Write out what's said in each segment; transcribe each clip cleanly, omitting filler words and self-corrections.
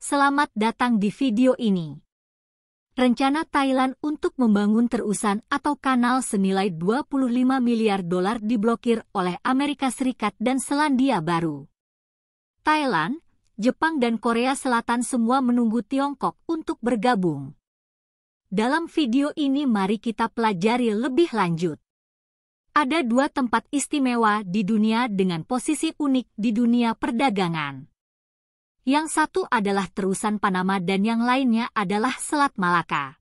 Selamat datang di video ini. Rencana Thailand untuk membangun terusan atau kanal senilai 25 miliar dolar diblokir oleh Amerika Serikat dan Selandia Baru. Thailand, Jepang dan Korea Selatan semua menunggu Tiongkok untuk bergabung. Dalam video ini mari kita pelajari lebih lanjut. Ada dua tempat istimewa di dunia dengan posisi unik di dunia perdagangan. Yang satu adalah terusan Panama dan yang lainnya adalah Selat Malaka.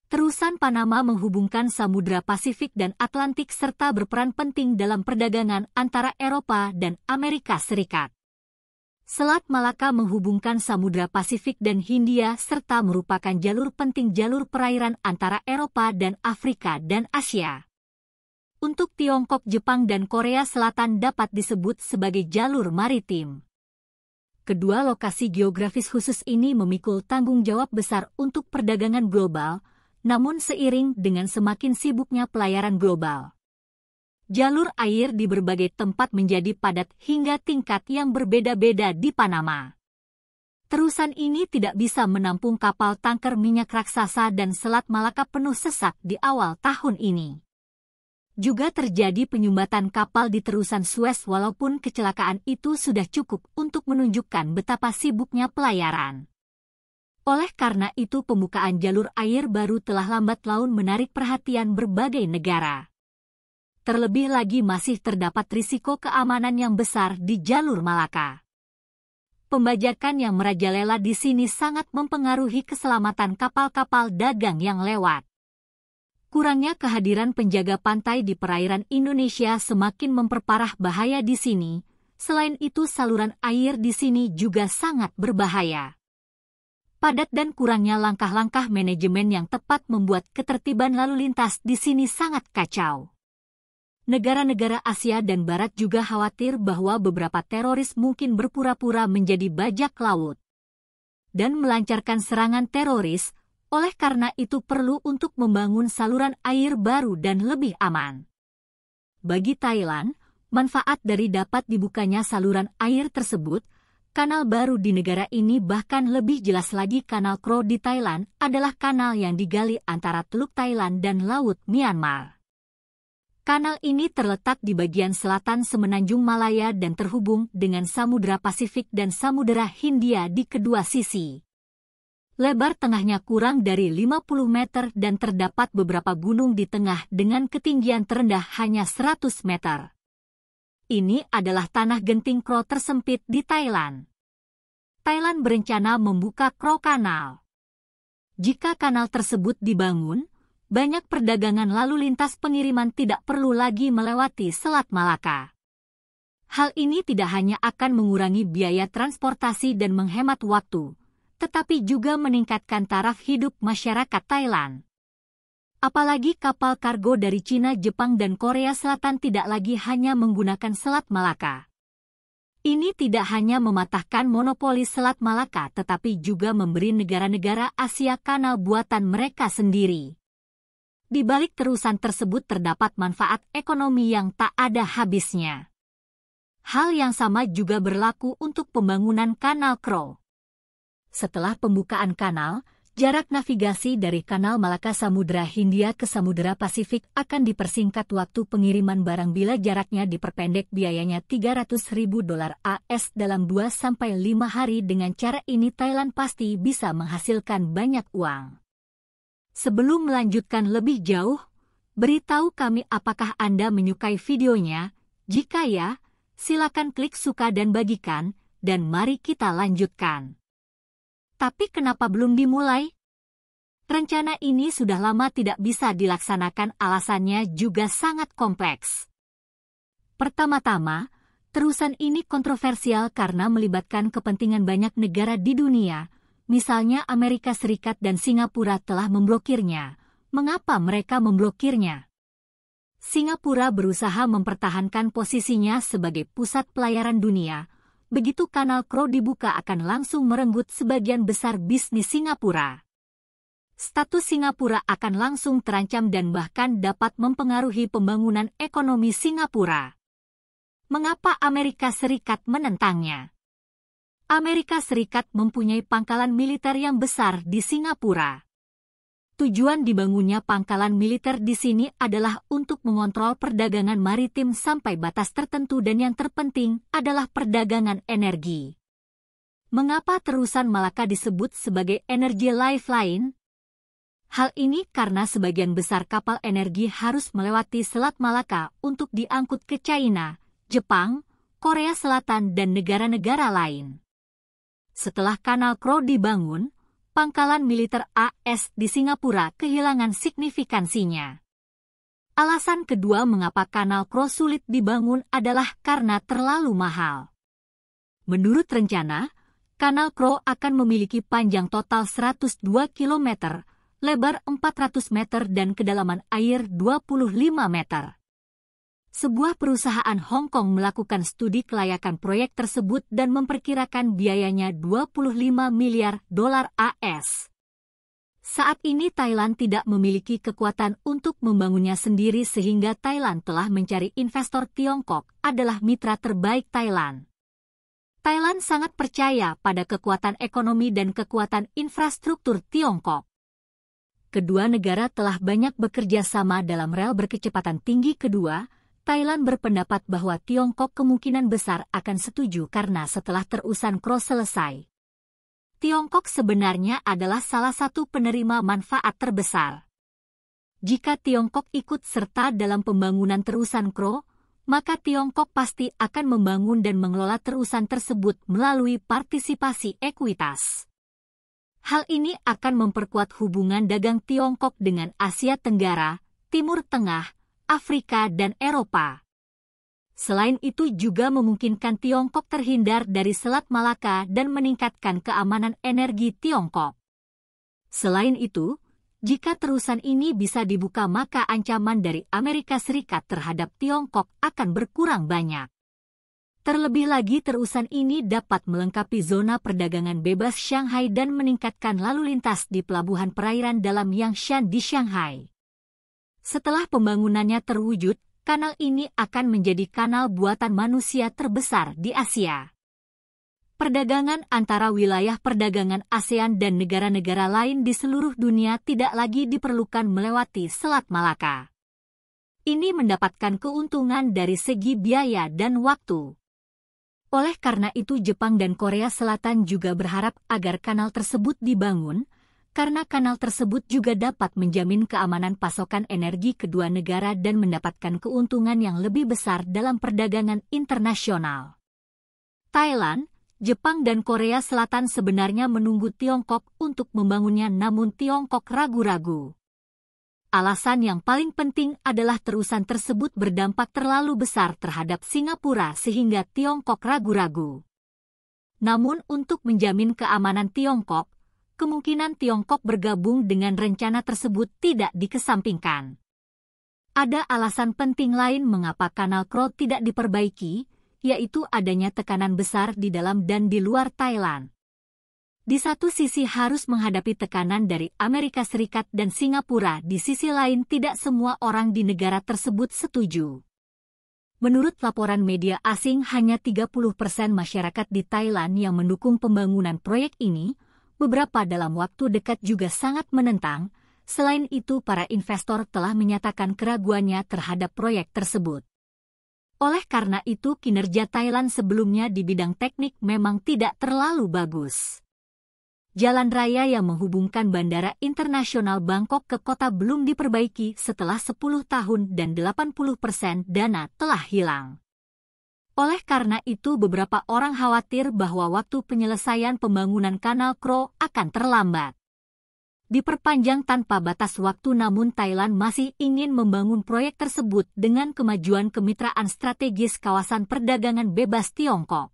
Terusan Panama menghubungkan Samudra Pasifik dan Atlantik serta berperan penting dalam perdagangan antara Eropa dan Amerika Serikat. Selat Malaka menghubungkan Samudra Pasifik dan Hindia serta merupakan jalur penting jalur perairan antara Eropa dan Afrika dan Asia. Untuk Tiongkok, Jepang dan Korea Selatan dapat disebut sebagai jalur maritim. Kedua lokasi geografis khusus ini memikul tanggung jawab besar untuk perdagangan global, namun seiring dengan semakin sibuknya pelayaran global. Jalur air di berbagai tempat menjadi padat hingga tingkat yang berbeda-beda di Panama. Terusan ini tidak bisa menampung kapal tanker minyak raksasa dan Selat Malaka penuh sesak di awal tahun ini. Juga terjadi penyumbatan kapal di terusan Suez walaupun kecelakaan itu sudah cukup untuk menunjukkan betapa sibuknya pelayaran. Oleh karena itu pembukaan jalur air baru telah lambat laun menarik perhatian berbagai negara. Terlebih lagi masih terdapat risiko keamanan yang besar di jalur Malaka. Pembajakan yang merajalela di sini sangat mempengaruhi keselamatan kapal-kapal dagang yang lewat. Kurangnya kehadiran penjaga pantai di perairan Indonesia semakin memperparah bahaya di sini. Selain itu saluran air di sini juga sangat berbahaya. Padat dan kurangnya langkah-langkah manajemen yang tepat membuat ketertiban lalu lintas di sini sangat kacau. Negara-negara Asia dan Barat juga khawatir bahwa beberapa teroris mungkin berpura-pura menjadi bajak laut dan melancarkan serangan teroris. Oleh karena itu perlu untuk membangun saluran air baru dan lebih aman. Bagi Thailand, manfaat dari dapat dibukanya saluran air tersebut, kanal baru di negara ini bahkan lebih jelas lagi Kanal Kro di Thailand adalah kanal yang digali antara Teluk Thailand dan Laut Myanmar. Kanal ini terletak di bagian selatan Semenanjung Malaya dan terhubung dengan Samudra Pasifik dan Samudera Hindia di kedua sisi. Lebar tengahnya kurang dari 50 meter dan terdapat beberapa gunung di tengah dengan ketinggian terendah hanya 100 meter. Ini adalah tanah genting Kro tersempit di Thailand. Thailand berencana membuka Kro Kanal. Jika kanal tersebut dibangun, banyak perdagangan lalu lintas pengiriman tidak perlu lagi melewati Selat Malaka. Hal ini tidak hanya akan mengurangi biaya transportasi dan menghemat waktu, tetapi juga meningkatkan taraf hidup masyarakat Thailand. Apalagi kapal kargo dari Cina, Jepang, dan Korea Selatan tidak lagi hanya menggunakan Selat Malaka. Ini tidak hanya mematahkan monopoli Selat Malaka tetapi juga memberi negara-negara Asia kanal buatan mereka sendiri. Di balik terusan tersebut terdapat manfaat ekonomi yang tak ada habisnya. Hal yang sama juga berlaku untuk pembangunan Kanal Kro. Setelah pembukaan kanal, jarak navigasi dari Kanal Malaka Samudra Hindia ke Samudra Pasifik akan dipersingkat waktu pengiriman barang bila jaraknya diperpendek biayanya $300.000 AS dalam 2-5 hari. Dengan cara ini Thailand pasti bisa menghasilkan banyak uang. Sebelum melanjutkan lebih jauh, beritahu kami apakah Anda menyukai videonya. Jika ya, silakan klik suka dan bagikan, dan mari kita lanjutkan. Tapi kenapa belum dimulai? Rencana ini sudah lama tidak bisa dilaksanakan, alasannya juga sangat kompleks. Pertama-tama, terusan ini kontroversial karena melibatkan kepentingan banyak negara di dunia, misalnya Amerika Serikat dan Singapura telah memblokirnya. Mengapa mereka memblokirnya? Singapura berusaha mempertahankan posisinya sebagai pusat pelayaran dunia. Begitu Kanal Kro dibuka akan langsung merenggut sebagian besar bisnis Singapura. Status Singapura akan langsung terancam dan bahkan dapat mempengaruhi pembangunan ekonomi Singapura. Mengapa Amerika Serikat menentangnya? Amerika Serikat mempunyai pangkalan militer yang besar di Singapura. Tujuan dibangunnya pangkalan militer di sini adalah untuk mengontrol perdagangan maritim sampai batas tertentu dan yang terpenting adalah perdagangan energi. Mengapa terusan Malaka disebut sebagai energi lifeline? Hal ini karena sebagian besar kapal energi harus melewati Selat Malaka untuk diangkut ke China, Jepang, Korea Selatan dan negara-negara lain. Setelah Kanal Kro dibangun, pangkalan militer AS di Singapura kehilangan signifikansinya. Alasan kedua mengapa Kanal Kro sulit dibangun adalah karena terlalu mahal. Menurut rencana, Kanal Kro akan memiliki panjang total 102 km, lebar 400 meter dan kedalaman air 25 meter. Sebuah perusahaan Hong Kong melakukan studi kelayakan proyek tersebut dan memperkirakan biayanya 25 miliar dolar AS. Saat ini Thailand tidak memiliki kekuatan untuk membangunnya sendiri sehingga Thailand telah mencari investor Tiongkok adalah mitra terbaik Thailand. Thailand sangat percaya pada kekuatan ekonomi dan kekuatan infrastruktur Tiongkok. Kedua negara telah banyak bekerja sama dalam rel berkecepatan tinggi kedua. Thailand berpendapat bahwa Tiongkok kemungkinan besar akan setuju karena setelah terusan Kro selesai, Tiongkok sebenarnya adalah salah satu penerima manfaat terbesar. Jika Tiongkok ikut serta dalam pembangunan terusan Kro, maka Tiongkok pasti akan membangun dan mengelola terusan tersebut melalui partisipasi ekuitas. Hal ini akan memperkuat hubungan dagang Tiongkok dengan Asia Tenggara, Timur Tengah, Afrika dan Eropa. Selain itu juga memungkinkan Tiongkok terhindar dari Selat Malaka dan meningkatkan keamanan energi Tiongkok. Selain itu, jika terusan ini bisa dibuka maka ancaman dari Amerika Serikat terhadap Tiongkok akan berkurang banyak. Terlebih lagi terusan ini dapat melengkapi zona perdagangan bebas Shanghai dan meningkatkan lalu lintas di pelabuhan perairan dalam Yangshan di Shanghai. Setelah pembangunannya terwujud, kanal ini akan menjadi kanal buatan manusia terbesar di Asia. Perdagangan antara wilayah perdagangan ASEAN dan negara-negara lain di seluruh dunia tidak lagi diperlukan melewati Selat Malaka. Ini mendapatkan keuntungan dari segi biaya dan waktu. Oleh karena itu Jepang dan Korea Selatan juga berharap agar kanal tersebut dibangun, karena kanal tersebut juga dapat menjamin keamanan pasokan energi kedua negara dan mendapatkan keuntungan yang lebih besar dalam perdagangan internasional. Thailand, Jepang dan Korea Selatan sebenarnya menunggu Tiongkok untuk membangunnya namun Tiongkok ragu-ragu. Alasan yang paling penting adalah terusan tersebut berdampak terlalu besar terhadap Singapura sehingga Tiongkok ragu-ragu. Namun untuk menjamin keamanan Tiongkok, kemungkinan Tiongkok bergabung dengan rencana tersebut tidak dikesampingkan. Ada alasan penting lain mengapa Kanal Kro tidak diperbaiki, yaitu adanya tekanan besar di dalam dan di luar Thailand. Di satu sisi harus menghadapi tekanan dari Amerika Serikat dan Singapura, di sisi lain tidak semua orang di negara tersebut setuju. Menurut laporan media asing hanya 30% masyarakat di Thailand yang mendukung pembangunan proyek ini, beberapa dalam waktu dekat juga sangat menentang. Selain itu, para investor telah menyatakan keraguannya terhadap proyek tersebut. Oleh karena itu, kinerja Thailand sebelumnya di bidang teknik memang tidak terlalu bagus. Jalan raya yang menghubungkan Bandara Internasional Bangkok ke kota belum diperbaiki setelah 10 tahun dan 80% dana telah hilang. Oleh karena itu beberapa orang khawatir bahwa waktu penyelesaian pembangunan Kanal Kro akan terlambat. Diperpanjang tanpa batas waktu namun Thailand masih ingin membangun proyek tersebut dengan kemajuan kemitraan strategis kawasan perdagangan bebas Tiongkok.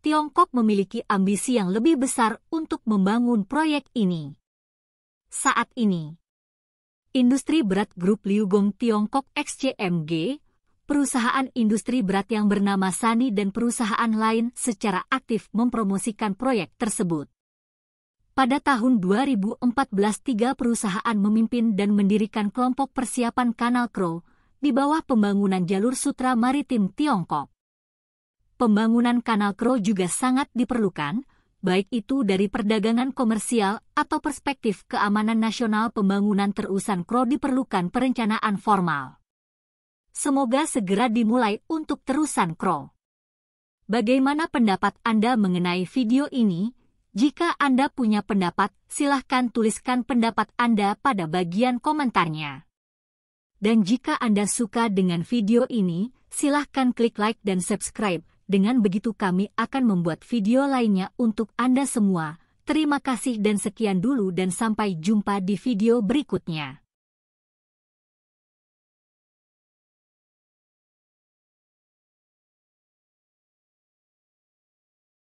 Tiongkok memiliki ambisi yang lebih besar untuk membangun proyek ini. Saat ini, Industri Berat Grup Liugong Tiongkok XCMG, perusahaan industri berat yang bernama Sany dan perusahaan lain secara aktif mempromosikan proyek tersebut. Pada tahun 2014 3 perusahaan memimpin dan mendirikan kelompok persiapan Kanal Kro di bawah pembangunan jalur sutra maritim Tiongkok. pembangunan kanal Kro juga sangat diperlukan, baik itu dari perdagangan komersial atau perspektif keamanan nasional. Pembangunan terusan Kro diperlukan perencanaan formal. Semoga segera dimulai untuk terusan Kro. Bagaimana pendapat Anda mengenai video ini? Jika Anda punya pendapat, silahkan tuliskan pendapat Anda pada bagian komentarnya. Dan jika Anda suka dengan video ini, silahkan klik like dan subscribe. Dengan begitu kami akan membuat video lainnya untuk Anda semua. Terima kasih dan sekian dulu dan sampai jumpa di video berikutnya.